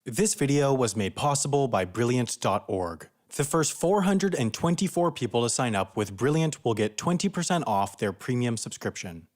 This video was made possible by Brilliant.org. The first 424 people to sign up with Brilliant will get 20% off their premium subscription.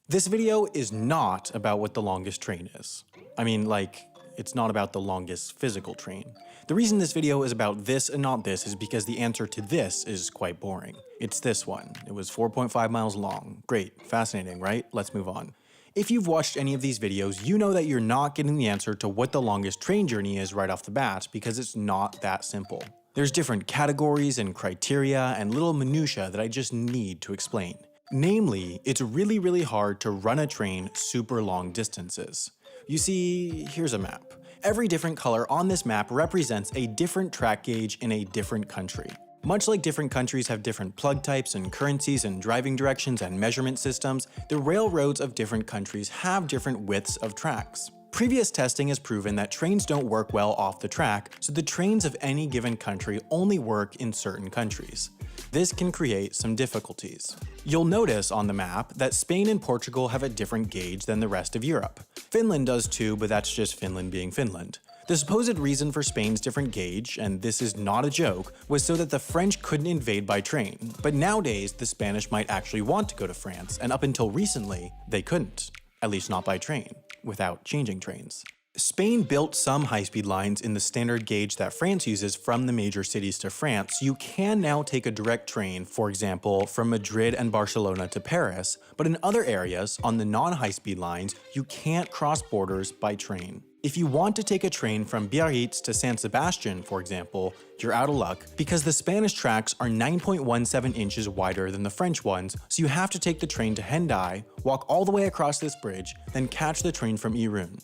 This video is not about what the longest train is. It's not about the longest physical train. The reason this video is about this and not this is because the answer to this is quite boring. It's this one. It was 4.5 miles long. Great, fascinating, right? Let's move on. If you've watched any of these videos, you know that you're not getting the answer to what the longest train journey is right off the bat because it's not that simple. There's different categories and criteria and little minutiae that I just need to explain. Namely, it's really hard to run a train super long distances. You see, here's a map. Every different color on this map represents a different track gauge in a different country. Much like different countries have different plug types and currencies and driving directions and measurement systems, the railroads of different countries have different widths of tracks. Previous testing has proven that trains don't work well off the track, so the trains of any given country only work in certain countries. This can create some difficulties. You'll notice on the map that Spain and Portugal have a different gauge than the rest of Europe. Finland does too, but that's just Finland being Finland. The supposed reason for Spain's different gauge, and this is not a joke, was so that the French couldn't invade by train. But nowadays, the Spanish might actually want to go to France, and up until recently, they couldn't. At least not by train, without changing trains. Spain built some high-speed lines in the standard gauge that France uses from the major cities to France, so you can now take a direct train, for example, from Madrid and Barcelona to Paris, but in other areas, on the non-high-speed lines, you can't cross borders by train. If you want to take a train from Biarritz to San Sebastian, for example, you're out of luck because the Spanish tracks are 9.17 inches wider than the French ones, so you have to take the train to Hendaye, walk all the way across this bridge, then catch the train from Irun.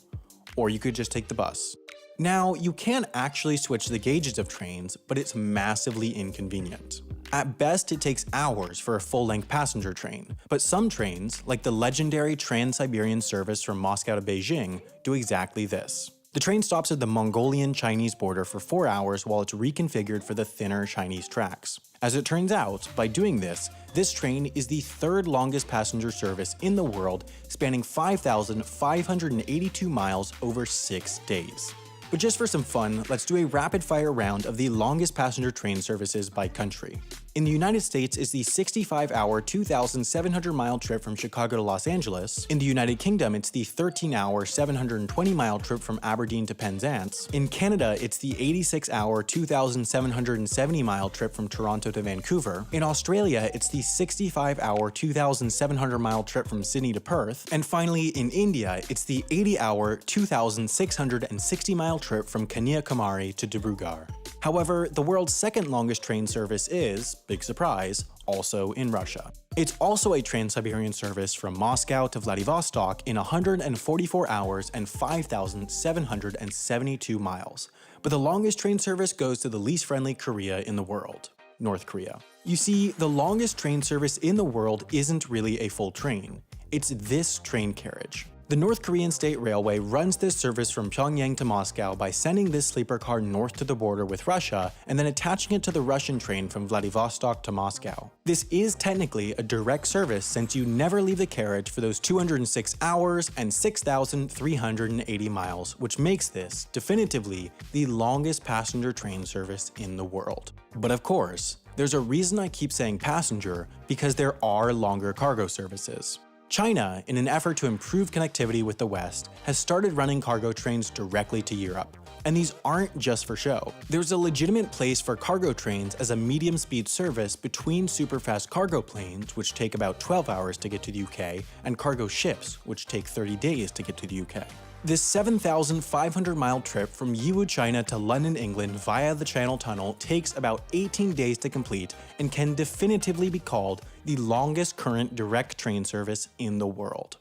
Or you could just take the bus. Now, you can actually switch the gauges of trains, but it's massively inconvenient. At best, it takes hours for a full-length passenger train, but some trains, like the legendary Trans-Siberian service from Moscow to Beijing, do exactly this. The train stops at the Mongolian-Chinese border for 4 hours while it's reconfigured for the thinner Chinese tracks. As it turns out, by doing this train is the third longest passenger service in the world, spanning 5,582 miles over 6 days. But just for some fun, let's do a rapid-fire round of the longest passenger train services by country. In the United States is the 65-hour, 2,700-mile trip from Chicago to Los Angeles. In the United Kingdom, it's the 13-hour, 720-mile trip from Aberdeen to Penzance. In Canada, it's the 86-hour, 2,770-mile trip from Toronto to Vancouver. In Australia, it's the 65-hour, 2,700-mile trip from Sydney to Perth. And finally, in India, it's the 80-hour, 2,660-mile trip from Kanyakumari to Dibrugarh. However, the world's second longest train service is, big surprise, also in Russia. It's also a Trans-Siberian service from Moscow to Vladivostok in 144 hours and 5,772 miles. But the longest train service goes to the least friendly Korea in the world, North Korea. You see, the longest train service in the world isn't really a full train. It's this train carriage. The North Korean State Railway runs this service from Pyongyang to Moscow by sending this sleeper car north to the border with Russia and then attaching it to the Russian train from Vladivostok to Moscow. This is technically a direct service since you never leave the carriage for those 206 hours and 6,380 miles, which makes this definitively the longest passenger train service in the world. But of course, there's a reason I keep saying passenger because there are longer cargo services. China, in an effort to improve connectivity with the West, has started running cargo trains directly to Europe. And these aren't just for show. There's a legitimate place for cargo trains as a medium-speed service between superfast cargo planes, which take about 12 hours to get to the UK, and cargo ships, which take 30 days to get to the UK. This 7,500-mile trip from Yiwu, China to London, England via the Channel Tunnel takes about 18 days to complete and can definitively be called the longest current direct train service in the world.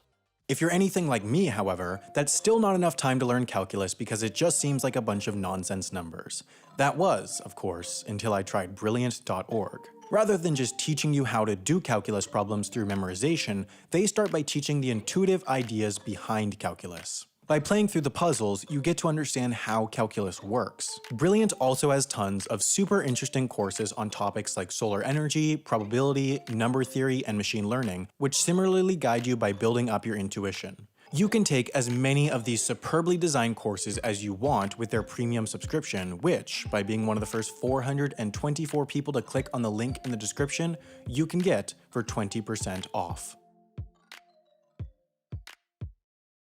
If you're anything like me, however, that's still not enough time to learn calculus because it just seems like a bunch of nonsense numbers. That was, of course, until I tried Brilliant.org. Rather than just teaching you how to do calculus problems through memorization, they start by teaching the intuitive ideas behind calculus. By playing through the puzzles, you get to understand how calculus works. Brilliant also has tons of super interesting courses on topics like solar energy, probability, number theory, and machine learning, which similarly guide you by building up your intuition. You can take as many of these superbly designed courses as you want with their premium subscription, which, by being one of the first 424 people to click on the link in the description, you can get for 20% off.